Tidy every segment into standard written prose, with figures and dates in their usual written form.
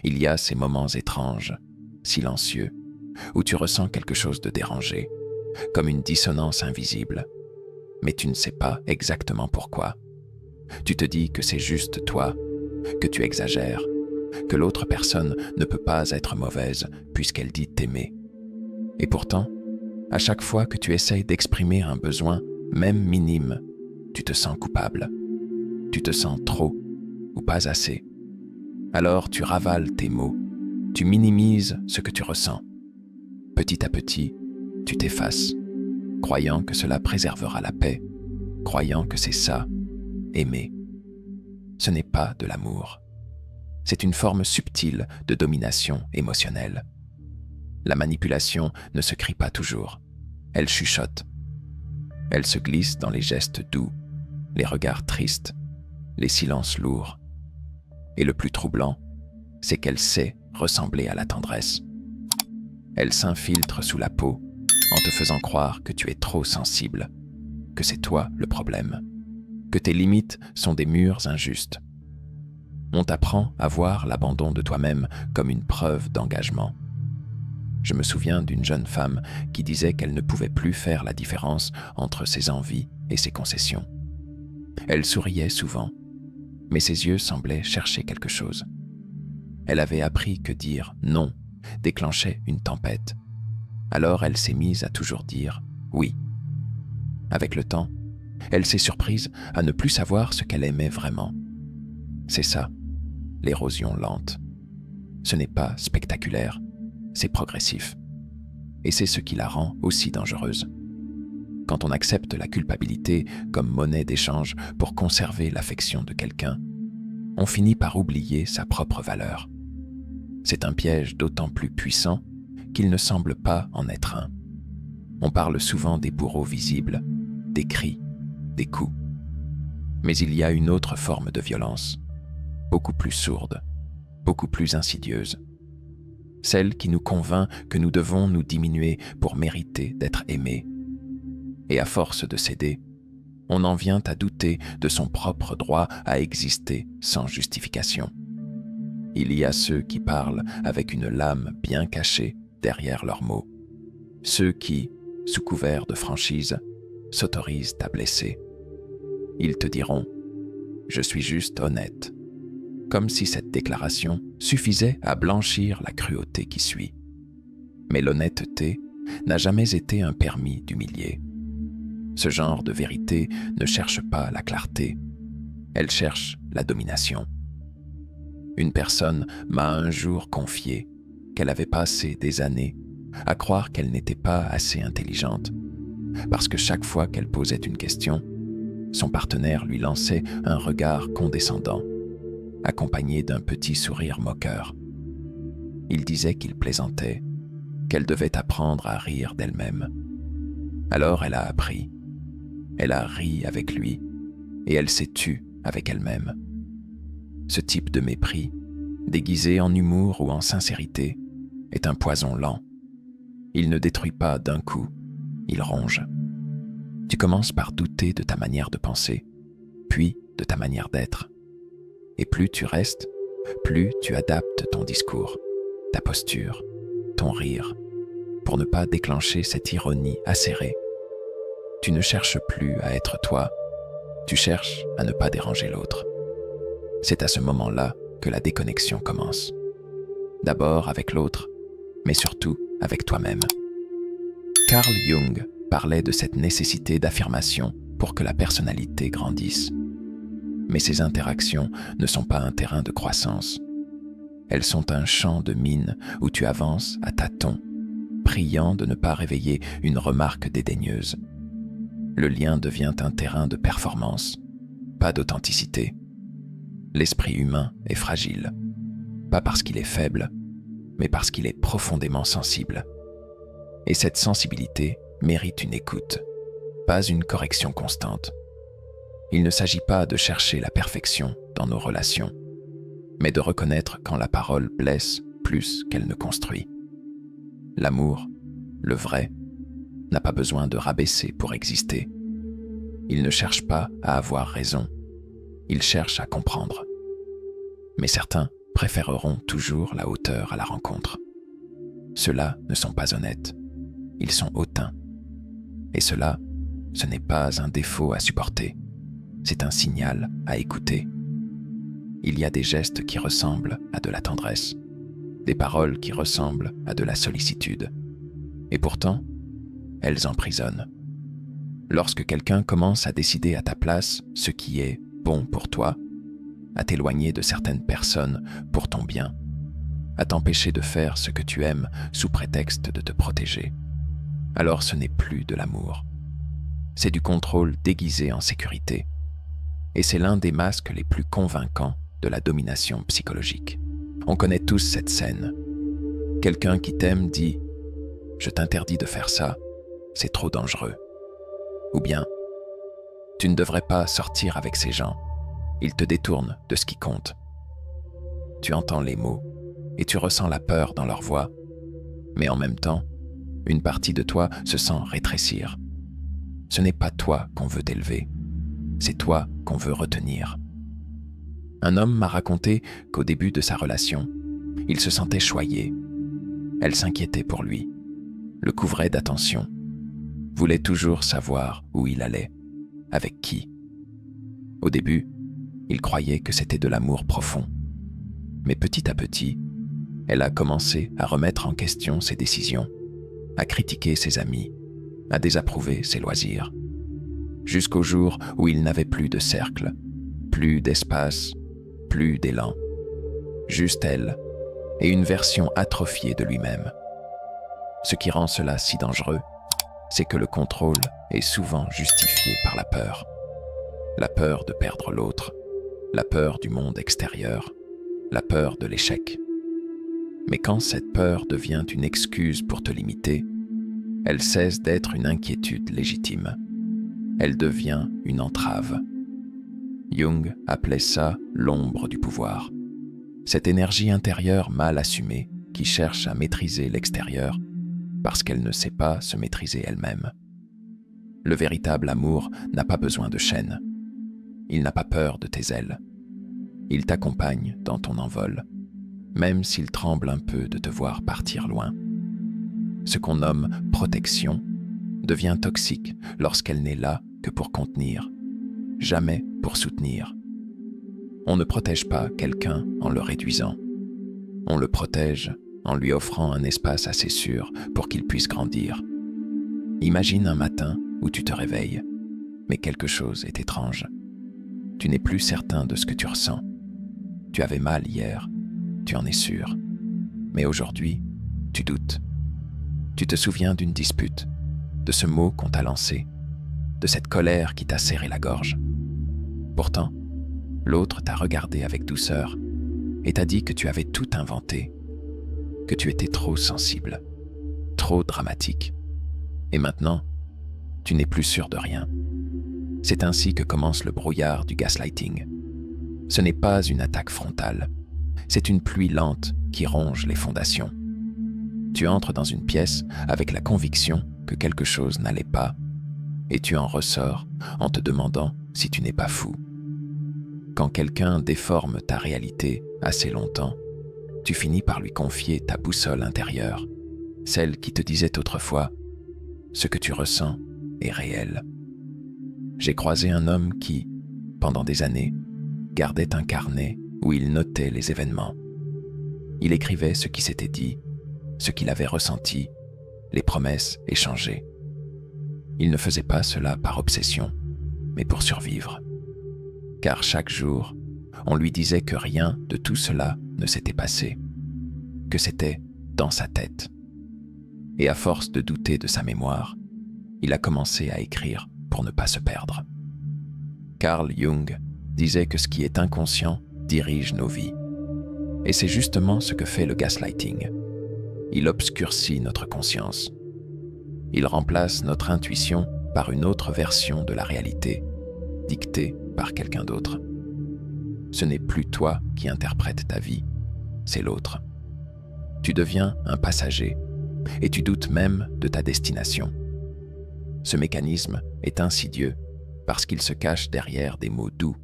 Il y a ces moments étranges, silencieux, où tu ressens quelque chose de dérangé, comme une dissonance invisible, mais tu ne sais pas exactement pourquoi. Tu te dis que c'est juste toi, que tu exagères, que l'autre personne ne peut pas être mauvaise puisqu'elle dit t'aimer. Et pourtant, à chaque fois que tu essayes d'exprimer un besoin, même minime, tu te sens coupable. Tu te sens trop ou pas assez. Alors tu ravales tes mots, tu minimises ce que tu ressens. Petit à petit, tu t'effaces, croyant que cela préservera la paix, croyant que c'est ça, aimer. Ce n'est pas de l'amour. C'est une forme subtile de domination émotionnelle. La manipulation ne se crie pas toujours, elle chuchote. Elle se glisse dans les gestes doux, les regards tristes, les silences lourds. Et le plus troublant, c'est qu'elle sait ressembler à la tendresse. Elle s'infiltre sous la peau en te faisant croire que tu es trop sensible, que c'est toi le problème, que tes limites sont des murs injustes. On t'apprend à voir l'abandon de toi-même comme une preuve d'engagement. Je me souviens d'une jeune femme qui disait qu'elle ne pouvait plus faire la différence entre ses envies et ses concessions. Elle souriait souvent, mais ses yeux semblaient chercher quelque chose. Elle avait appris que dire non déclenchait une tempête. Alors elle s'est mise à toujours dire oui. Avec le temps, elle s'est surprise à ne plus savoir ce qu'elle aimait vraiment. C'est ça, l'érosion lente. Ce n'est pas spectaculaire, c'est progressif. Et c'est ce qui la rend aussi dangereuse. Quand on accepte la culpabilité comme monnaie d'échange pour conserver l'affection de quelqu'un, on finit par oublier sa propre valeur. C'est un piège d'autant plus puissant qu'il ne semble pas en être un. On parle souvent des bourreaux visibles, des cris, des coups. Mais il y a une autre forme de violence, beaucoup plus sourde, beaucoup plus insidieuse. Celle qui nous convainc que nous devons nous diminuer pour mériter d'être aimés. Et à force de céder, on en vient à douter de son propre droit à exister sans justification. Il y a ceux qui parlent avec une lame bien cachée derrière leurs mots. Ceux qui, sous couvert de franchise, s'autorisent à blesser. Ils te diront « Je suis juste honnête », comme si cette déclaration suffisait à blanchir la cruauté qui suit. Mais l'honnêteté n'a jamais été un permis d'humilier. Ce genre de vérité ne cherche pas la clarté, elle cherche la domination. Une personne m'a un jour confié qu'elle avait passé des années à croire qu'elle n'était pas assez intelligente, parce que chaque fois qu'elle posait une question, son partenaire lui lançait un regard condescendant, accompagné d'un petit sourire moqueur. Il disait qu'il plaisantait, qu'elle devait apprendre à rire d'elle-même. Alors elle a appris. Elle a ri avec lui et elle s'est tue avec elle-même. Ce type de mépris, déguisé en humour ou en sincérité, est un poison lent. Il ne détruit pas d'un coup, il ronge. Tu commences par douter de ta manière de penser, puis de ta manière d'être. Et plus tu restes, plus tu adaptes ton discours, ta posture, ton rire, pour ne pas déclencher cette ironie acérée. Tu ne cherches plus à être toi, tu cherches à ne pas déranger l'autre. C'est à ce moment-là que la déconnexion commence. D'abord avec l'autre, mais surtout avec toi-même. Carl Jung parlait de cette nécessité d'affirmation pour que la personnalité grandisse. Mais ces interactions ne sont pas un terrain de croissance. Elles sont un champ de mine où tu avances à tâtons, priant de ne pas réveiller une remarque dédaigneuse. Le lien devient un terrain de performance, pas d'authenticité. L'esprit humain est fragile, pas parce qu'il est faible, mais parce qu'il est profondément sensible. Et cette sensibilité mérite une écoute, pas une correction constante. Il ne s'agit pas de chercher la perfection dans nos relations, mais de reconnaître quand la parole blesse plus qu'elle ne construit. L'amour, le vrai, n'a pas besoin de rabaisser pour exister. Il ne cherche pas à avoir raison, il cherche à comprendre. Mais certains préféreront toujours la hauteur à la rencontre. Ceux-là ne sont pas honnêtes, ils sont hautains. Et cela, ce n'est pas un défaut à supporter, c'est un signal à écouter. Il y a des gestes qui ressemblent à de la tendresse, des paroles qui ressemblent à de la sollicitude. Et pourtant, elles emprisonnent. Lorsque quelqu'un commence à décider à ta place ce qui est bon pour toi, à t'éloigner de certaines personnes pour ton bien, à t'empêcher de faire ce que tu aimes sous prétexte de te protéger, alors ce n'est plus de l'amour. C'est du contrôle déguisé en sécurité. Et c'est l'un des masques les plus convaincants de la domination psychologique. On connaît tous cette scène. Quelqu'un qui t'aime dit « Je t'interdis de faire ça, c'est trop dangereux ». Ou bien « Tu ne devrais pas sortir avec ces gens, ils te détournent de ce qui compte ». Tu entends les mots et tu ressens la peur dans leur voix, mais en même temps, une partie de toi se sent rétrécir. Ce n'est pas toi qu'on veut élever, c'est toi qu'on veut retenir. Un homme m'a raconté qu'au début de sa relation, il se sentait choyé. Elle s'inquiétait pour lui, le couvrait d'attention, voulait toujours savoir où il allait, avec qui. Au début, il croyait que c'était de l'amour profond. Mais petit à petit, elle a commencé à remettre en question ses décisions, à critiquer ses amis, à désapprouver ses loisirs. Jusqu'au jour où il n'avait plus de cercle, plus d'espace, plus d'élan. Juste elle et une version atrophiée de lui-même. Ce qui rend cela si dangereux, c'est que le contrôle est souvent justifié par la peur. La peur de perdre l'autre, la peur du monde extérieur, la peur de l'échec. Mais quand cette peur devient une excuse pour te limiter, elle cesse d'être une inquiétude légitime. Elle devient une entrave. Jung appelait ça l'ombre du pouvoir. Cette énergie intérieure mal assumée qui cherche à maîtriser l'extérieur parce qu'elle ne sait pas se maîtriser elle-même. Le véritable amour n'a pas besoin de chaînes. Il n'a pas peur de tes ailes. Il t'accompagne dans ton envol, même s'il tremble un peu de te voir partir loin. Ce qu'on nomme protection devient toxique lorsqu'elle n'est là que pour contenir, jamais pour soutenir. On ne protège pas quelqu'un en le réduisant. On le protège en lui offrant un espace assez sûr pour qu'il puisse grandir. Imagine un matin où tu te réveilles, mais quelque chose est étrange. Tu n'es plus certain de ce que tu ressens. Tu avais mal hier, tu en es sûr. Mais aujourd'hui, tu doutes. Tu te souviens d'une dispute, de ce mot qu'on t'a lancé, de cette colère qui t'a serré la gorge. Pourtant, l'autre t'a regardé avec douceur et t'a dit que tu avais tout inventé, que tu étais trop sensible, trop dramatique. Et maintenant, tu n'es plus sûr de rien. C'est ainsi que commence le brouillard du gaslighting. Ce n'est pas une attaque frontale, c'est une pluie lente qui ronge les fondations. Tu entres dans une pièce avec la conviction que quelque chose n'allait pas, et tu en ressors en te demandant si tu n'es pas fou. Quand quelqu'un déforme ta réalité assez longtemps, tu finis par lui confier ta boussole intérieure, celle qui te disait autrefois « ce que tu ressens est réel ». J'ai croisé un homme qui, pendant des années, gardait un carnet où il notait les événements. Il écrivait ce qui s'était dit, ce qu'il avait ressenti, les promesses échangées. Il ne faisait pas cela par obsession, mais pour survivre. Car chaque jour, on lui disait que rien de tout cela ne s'était passé, que c'était dans sa tête. Et à force de douter de sa mémoire, il a commencé à écrire pour ne pas se perdre. Carl Jung disait que ce qui est inconscient dirige nos vies. Et c'est justement ce que fait le gaslighting. Il obscurcit notre conscience. Il remplace notre intuition par une autre version de la réalité, dictée par quelqu'un d'autre. Ce n'est plus toi qui interprètes ta vie, c'est l'autre. Tu deviens un passager et tu doutes même de ta destination. Ce mécanisme est insidieux parce qu'il se cache derrière des mots doux,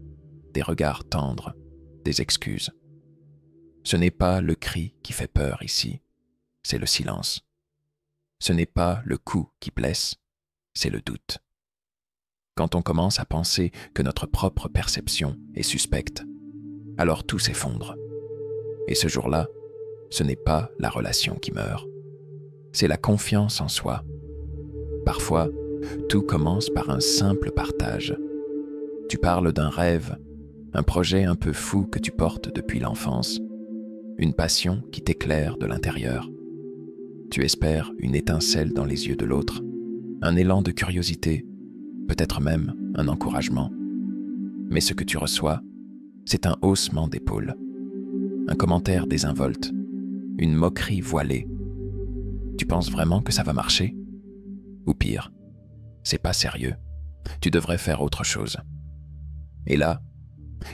des regards tendres, des excuses. Ce n'est pas le cri qui fait peur ici, c'est le silence. Ce n'est pas le coup qui blesse, c'est le doute. Quand on commence à penser que notre propre perception est suspecte, alors tout s'effondre. Et ce jour-là, ce n'est pas la relation qui meurt, c'est la confiance en soi. Parfois, tout commence par un simple partage. Tu parles d'un rêve, un projet un peu fou que tu portes depuis l'enfance, une passion qui t'éclaire de l'intérieur. Tu espères une étincelle dans les yeux de l'autre, un élan de curiosité, peut-être même un encouragement. Mais ce que tu reçois, c'est un haussement d'épaule, un commentaire désinvolte, une moquerie voilée. Tu penses vraiment que ça va marcher? Ou pire, c'est pas sérieux, tu devrais faire autre chose. Et là,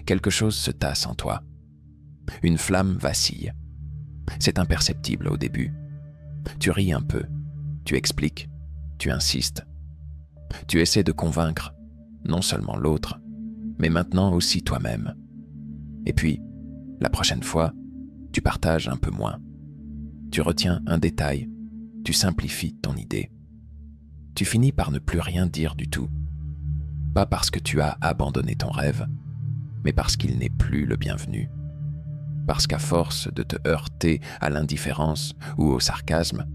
quelque chose se tasse en toi. Une flamme vacille. C'est imperceptible au début. Tu ris un peu, tu expliques, tu insistes. Tu essaies de convaincre, non seulement l'autre, mais maintenant aussi toi-même. Et puis, la prochaine fois, tu partages un peu moins. Tu retiens un détail, tu simplifies ton idée. Tu finis par ne plus rien dire du tout. Pas parce que tu as abandonné ton rêve, mais parce qu'il n'est plus le bienvenu. Parce qu'à force de te heurter à l'indifférence ou au sarcasme,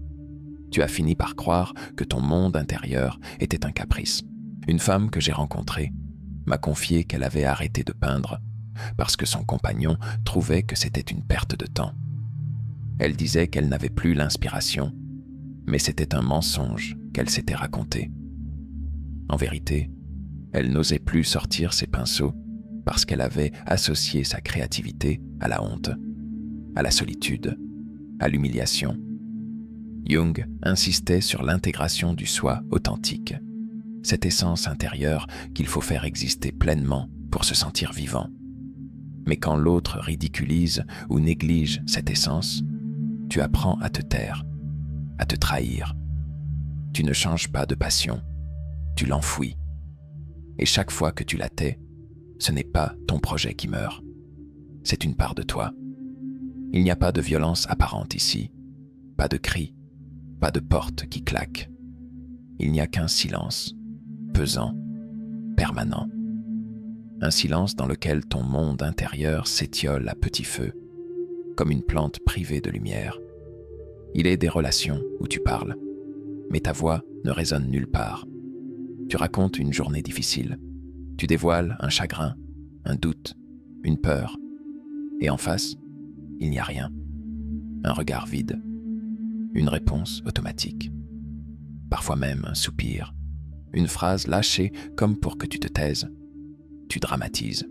tu as fini par croire que ton monde intérieur était un caprice. Une femme que j'ai rencontrée m'a confié qu'elle avait arrêté de peindre parce que son compagnon trouvait que c'était une perte de temps. Elle disait qu'elle n'avait plus l'inspiration, mais c'était un mensonge qu'elle s'était raconté. En vérité, elle n'osait plus sortir ses pinceaux parce qu'elle avait associé sa créativité à la honte, à la solitude, à l'humiliation. Jung insistait sur l'intégration du soi authentique, cette essence intérieure qu'il faut faire exister pleinement pour se sentir vivant. Mais quand l'autre ridiculise ou néglige cette essence, tu apprends à te taire, à te trahir. Tu ne changes pas de passion, tu l'enfouis. Et chaque fois que tu la tais, ce n'est pas ton projet qui meurt, c'est une part de toi. Il n'y a pas de violence apparente ici, pas de cris, pas de porte qui claque. Il n'y a qu'un silence, pesant, permanent. Un silence dans lequel ton monde intérieur s'étiole à petit feu, comme une plante privée de lumière. Il est des relations où tu parles, mais ta voix ne résonne nulle part. Tu racontes une journée difficile, tu dévoiles un chagrin, un doute, une peur, et en face, il n'y a rien. Un regard vide, une réponse automatique, parfois même un soupir, une phrase lâchée comme pour que tu te taises. Tu dramatises,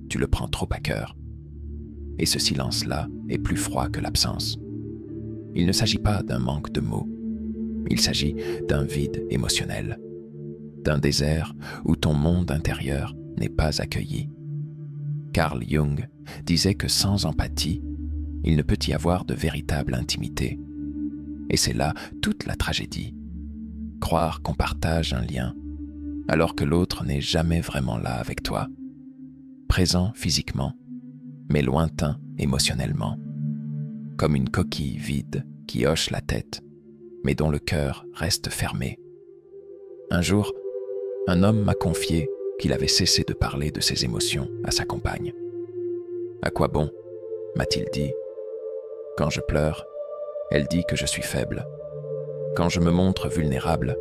tu le prends trop à cœur. Et ce silence-là est plus froid que l'absence. Il ne s'agit pas d'un manque de mots, il s'agit d'un vide émotionnel, d'un désert où ton monde intérieur n'est pas accueilli. Carl Jung disait que sans empathie, il ne peut y avoir de véritable intimité. Et c'est là toute la tragédie. Croire qu'on partage un lien, alors que l'autre n'est jamais vraiment là avec toi, présent physiquement, mais lointain émotionnellement, comme une coquille vide qui hoche la tête, mais dont le cœur reste fermé. Un jour, un homme m'a confié qu'il avait cessé de parler de ses émotions à sa compagne. « À quoi bon ?» m'a-t-il dit. « Quand je pleure, elle dit que je suis faible. Quand je me montre vulnérable,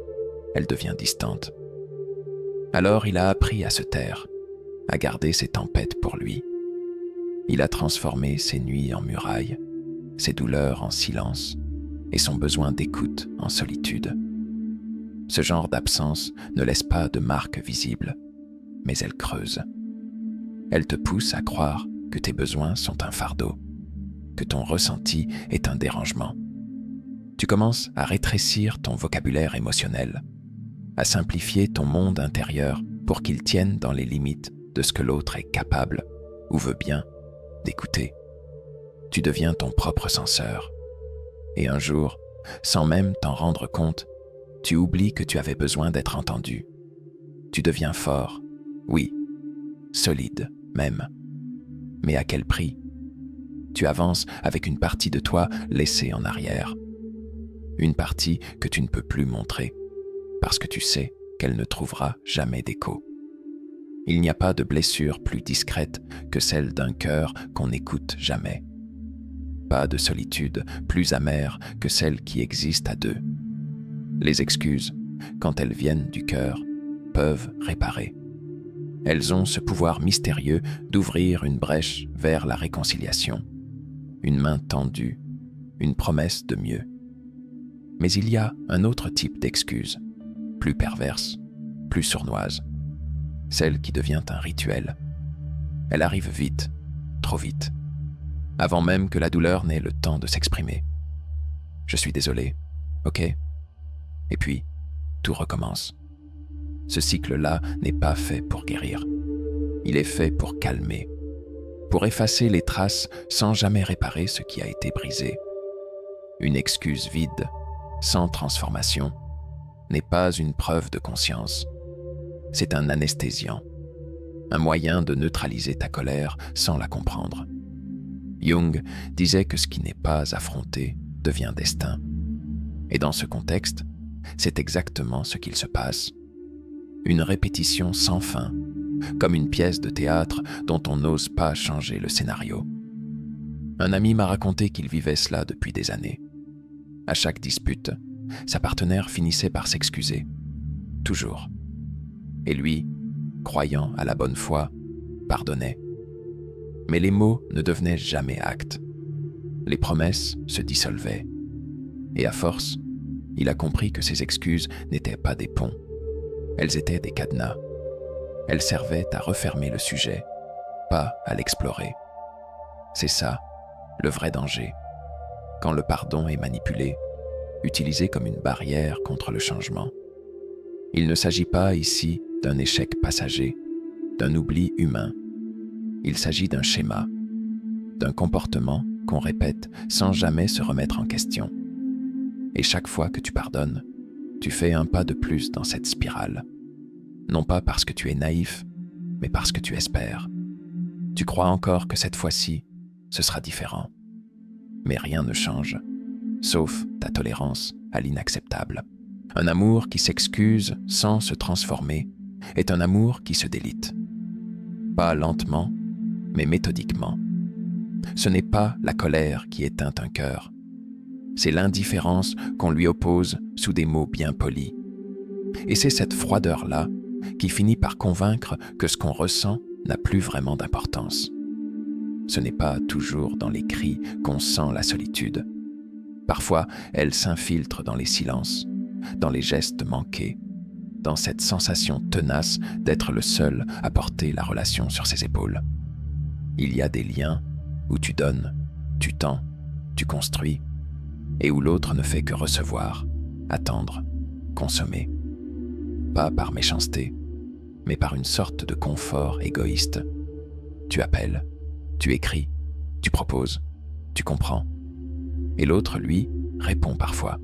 elle devient distante. » Alors il a appris à se taire, à garder ses tempêtes pour lui. Il a transformé ses nuits en murailles, ses douleurs en silence et son besoin d'écoute en solitude. Ce genre d'absence ne laisse pas de marque visible, mais elle creuse. Elle te pousse à croire que tes besoins sont un fardeau, que ton ressenti est un dérangement. Tu commences à rétrécir ton vocabulaire émotionnel, à simplifier ton monde intérieur pour qu'il tienne dans les limites de ce que l'autre est capable ou veut bien d'écouter. Tu deviens ton propre censeur. Et un jour, sans même t'en rendre compte, tu oublies que tu avais besoin d'être entendu. Tu deviens fort, oui, solide même. Mais à quel prix? Tu avances avec une partie de toi laissée en arrière. Une partie que tu ne peux plus montrer, parce que tu sais qu'elle ne trouvera jamais d'écho. Il n'y a pas de blessure plus discrète que celle d'un cœur qu'on n'écoute jamais. Pas de solitude plus amère que celle qui existe à deux. Les excuses, quand elles viennent du cœur, peuvent réparer. Elles ont ce pouvoir mystérieux d'ouvrir une brèche vers la réconciliation, une main tendue, une promesse de mieux. Mais il y a un autre type d'excuse, plus perverse, plus sournoise, celle qui devient un rituel. Elle arrive vite, trop vite, avant même que la douleur n'ait le temps de s'exprimer. Je suis désolé, ok? Et puis, tout recommence. Ce cycle-là n'est pas fait pour guérir. Il est fait pour calmer, pour effacer les traces sans jamais réparer ce qui a été brisé. Une excuse vide, sans transformation, n'est pas une preuve de conscience. C'est un anesthésiant, un moyen de neutraliser ta colère sans la comprendre. Jung disait que ce qui n'est pas affronté devient destin. Et dans ce contexte, c'est exactement ce qu'il se passe. Une répétition sans fin, comme une pièce de théâtre dont on n'ose pas changer le scénario. Un ami m'a raconté qu'il vivait cela depuis des années. À chaque dispute, sa partenaire finissait par s'excuser. Toujours. Et lui, croyant à la bonne foi, pardonnait. Mais les mots ne devenaient jamais actes. Les promesses se dissolvaient. Et à force, il a compris que ces excuses n'étaient pas des ponts. Elles étaient des cadenas. Elles servaient à refermer le sujet, pas à l'explorer. C'est ça, le vrai danger. Quand le pardon est manipulé, utilisé comme une barrière contre le changement. Il ne s'agit pas ici d'un échec passager, d'un oubli humain. Il s'agit d'un schéma, d'un comportement qu'on répète sans jamais se remettre en question. Et chaque fois que tu pardonnes, tu fais un pas de plus dans cette spirale. Non pas parce que tu es naïf, mais parce que tu espères. Tu crois encore que cette fois-ci, ce sera différent. Mais rien ne change, sauf ta tolérance à l'inacceptable. Un amour qui s'excuse sans se transformer est un amour qui se délite. Pas lentement, mais méthodiquement. Ce n'est pas la colère qui éteint un cœur. C'est l'indifférence qu'on lui oppose sous des mots bien polis. Et c'est cette froideur-là qui finit par convaincre que ce qu'on ressent n'a plus vraiment d'importance. Ce n'est pas toujours dans les cris qu'on sent la solitude. Parfois, elle s'infiltre dans les silences, dans les gestes manqués, dans cette sensation tenace d'être le seul à porter la relation sur ses épaules. Il y a des liens où tu donnes, tu tends, tu construis, et où l'autre ne fait que recevoir, attendre, consommer. Pas par méchanceté, mais par une sorte de confort égoïste. Tu appelles, tu écris, tu proposes, tu comprends. Et l'autre, lui, répond parfois,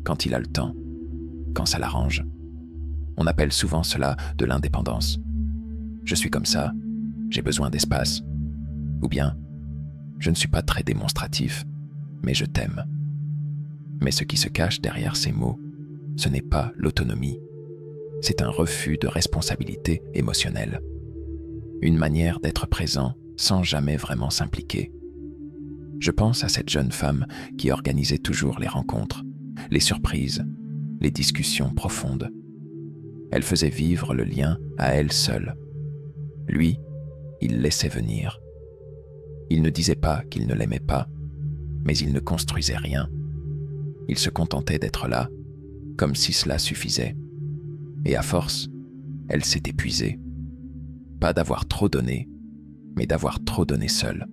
quand il a le temps, quand ça l'arrange. On appelle souvent cela de l'indépendance. Je suis comme ça, j'ai besoin d'espace. Ou bien, je ne suis pas très démonstratif, mais je t'aime. Mais ce qui se cache derrière ces mots, ce n'est pas l'autonomie. C'est un refus de responsabilité émotionnelle. Une manière d'être présent sans jamais vraiment s'impliquer. Je pense à cette jeune femme qui organisait toujours les rencontres, les surprises, les discussions profondes. Elle faisait vivre le lien à elle seule. Lui, il laissait venir. Il ne disait pas qu'il ne l'aimait pas, mais il ne construisait rien. Il se contentait d'être là, comme si cela suffisait. Et à force, elle s'est épuisée. Pas d'avoir trop donné, mais d'avoir trop donné seule.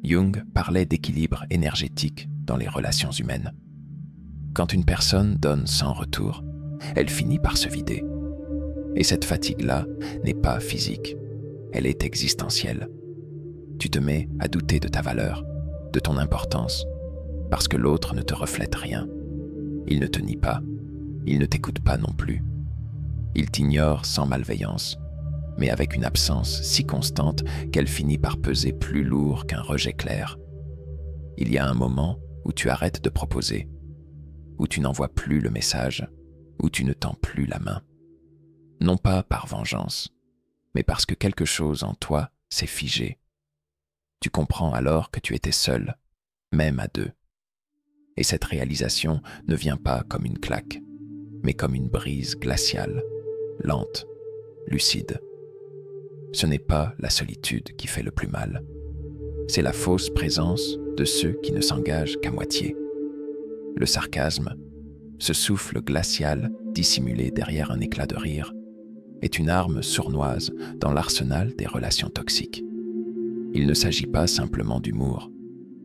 Jung parlait d'équilibre énergétique dans les relations humaines. Quand une personne donne sans retour, elle finit par se vider. Et cette fatigue-là n'est pas physique, elle est existentielle. Tu te mets à douter de ta valeur, de ton importance, parce que l'autre ne te reflète rien. Il ne te nie pas, il ne t'écoute pas non plus. Il t'ignore sans malveillance, mais avec une absence si constante qu'elle finit par peser plus lourd qu'un rejet clair. Il y a un moment où tu arrêtes de proposer, où tu n'envoies plus le message, où tu ne tends plus la main. Non pas par vengeance, mais parce que quelque chose en toi s'est figé. Tu comprends alors que tu étais seul, même à deux. Et cette réalisation ne vient pas comme une claque, mais comme une brise glaciale, lente, lucide. Ce n'est pas la solitude qui fait le plus mal. C'est la fausse présence de ceux qui ne s'engagent qu'à moitié. Le sarcasme, ce souffle glacial dissimulé derrière un éclat de rire, est une arme sournoise dans l'arsenal des relations toxiques. Il ne s'agit pas simplement d'humour,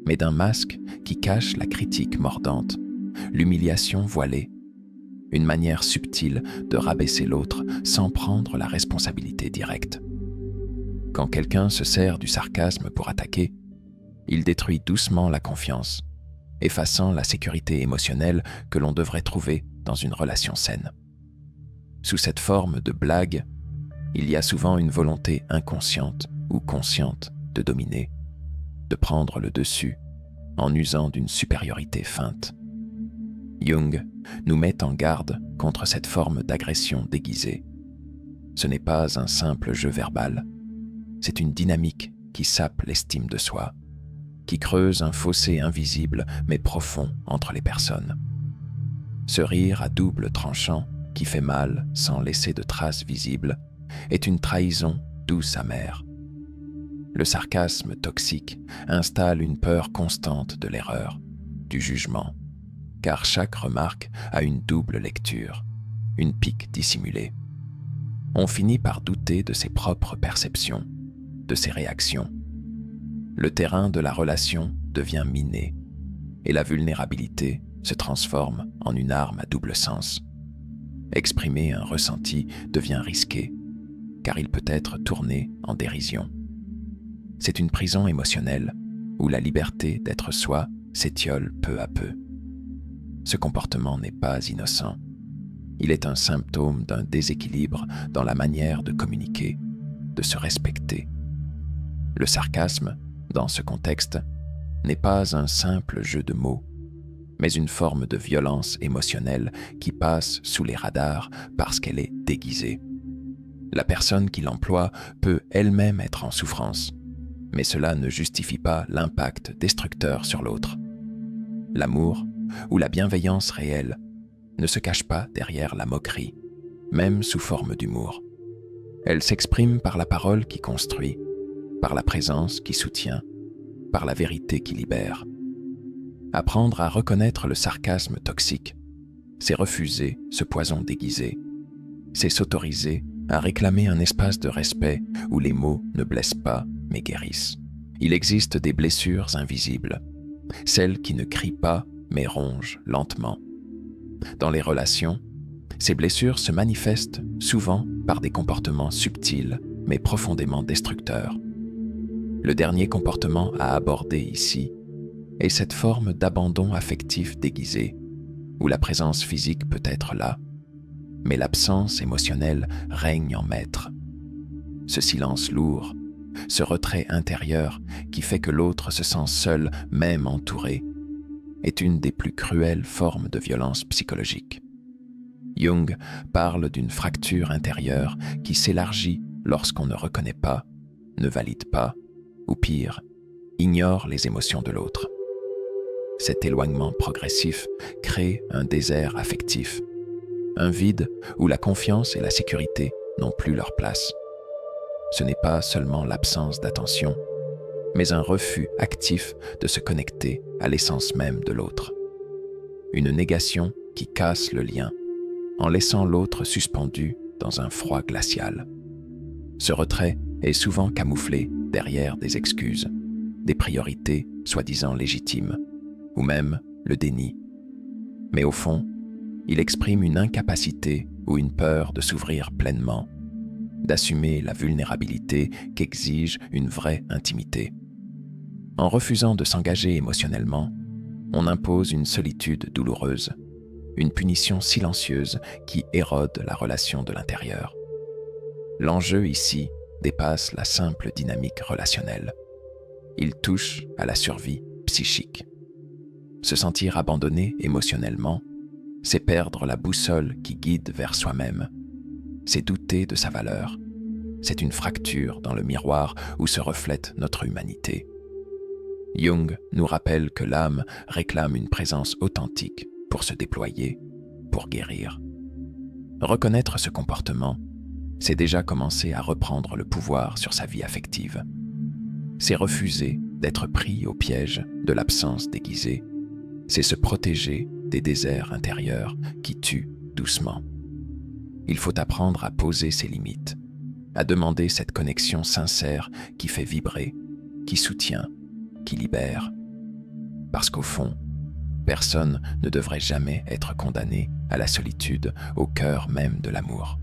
mais d'un masque qui cache la critique mordante, l'humiliation voilée, une manière subtile de rabaisser l'autre sans prendre la responsabilité directe. Quand quelqu'un se sert du sarcasme pour attaquer, il détruit doucement la confiance, effaçant la sécurité émotionnelle que l'on devrait trouver dans une relation saine. Sous cette forme de blague, il y a souvent une volonté inconsciente ou consciente de dominer, de prendre le dessus en usant d'une supériorité feinte. Jung nous met en garde contre cette forme d'agression déguisée. Ce n'est pas un simple jeu verbal, c'est une dynamique qui sape l'estime de soi, qui creuse un fossé invisible mais profond entre les personnes. Ce rire à double tranchant qui fait mal sans laisser de traces visibles est une trahison douce amère. Le sarcasme toxique installe une peur constante de l'erreur, du jugement, car chaque remarque a une double lecture, une pique dissimulée. On finit par douter de ses propres perceptions, de ses réactions. Le terrain de la relation devient miné, et la vulnérabilité se transforme en une arme à double sens. Exprimer un ressenti devient risqué, car il peut être tourné en dérision. C'est une prison émotionnelle où la liberté d'être soi s'étiole peu à peu. Ce comportement n'est pas innocent. Il est un symptôme d'un déséquilibre dans la manière de communiquer, de se respecter. Le sarcasme, dans ce contexte, n'est pas un simple jeu de mots, mais une forme de violence émotionnelle qui passe sous les radars parce qu'elle est déguisée. La personne qui l'emploie peut elle-même être en souffrance, mais cela ne justifie pas l'impact destructeur sur l'autre. L'amour ou la bienveillance réelle ne se cache pas derrière la moquerie, même sous forme d'humour. Elle s'exprime par la parole qui construit, par la présence qui soutient, par la vérité qui libère. Apprendre à reconnaître le sarcasme toxique, c'est refuser ce poison déguisé, c'est s'autoriser à réclamer un espace de respect où les mots ne blessent pas mais guérissent. Il existe des blessures invisibles, celles qui ne crient pas mais rongent lentement. Dans les relations, ces blessures se manifestent souvent par des comportements subtils mais profondément destructeurs. Le dernier comportement à aborder ici est cette forme d'abandon affectif déguisé, où la présence physique peut être là, mais l'absence émotionnelle règne en maître. Ce silence lourd, ce retrait intérieur qui fait que l'autre se sent seul, même entouré, est une des plus cruelles formes de violence psychologique. Jung parle d'une fracture intérieure qui s'élargit lorsqu'on ne reconnaît pas, ne valide pas, ou pire, ignore les émotions de l'autre. Cet éloignement progressif crée un désert affectif, un vide où la confiance et la sécurité n'ont plus leur place. Ce n'est pas seulement l'absence d'attention, mais un refus actif de se connecter à l'essence même de l'autre. Une négation qui casse le lien, en laissant l'autre suspendu dans un froid glacial. Ce retrait est souvent camouflé derrière des excuses, des priorités soi-disant légitimes, ou même le déni. Mais au fond, il exprime une incapacité ou une peur de s'ouvrir pleinement, d'assumer la vulnérabilité qu'exige une vraie intimité. En refusant de s'engager émotionnellement, on impose une solitude douloureuse, une punition silencieuse qui érode la relation de l'intérieur. L'enjeu ici dépasse la simple dynamique relationnelle. Il touche à la survie psychique. Se sentir abandonné émotionnellement, c'est perdre la boussole qui guide vers soi-même. C'est douter de sa valeur. C'est une fracture dans le miroir où se reflète notre humanité. Jung nous rappelle que l'âme réclame une présence authentique pour se déployer, pour guérir. Reconnaître ce comportement, c'est déjà commencer à reprendre le pouvoir sur sa vie affective. C'est refuser d'être pris au piège de l'absence déguisée. C'est se protéger des déserts intérieurs qui tuent doucement. Il faut apprendre à poser ses limites, à demander cette connexion sincère qui fait vibrer, qui soutient, qui libère. Parce qu'au fond, personne ne devrait jamais être condamné à la solitude au cœur même de l'amour.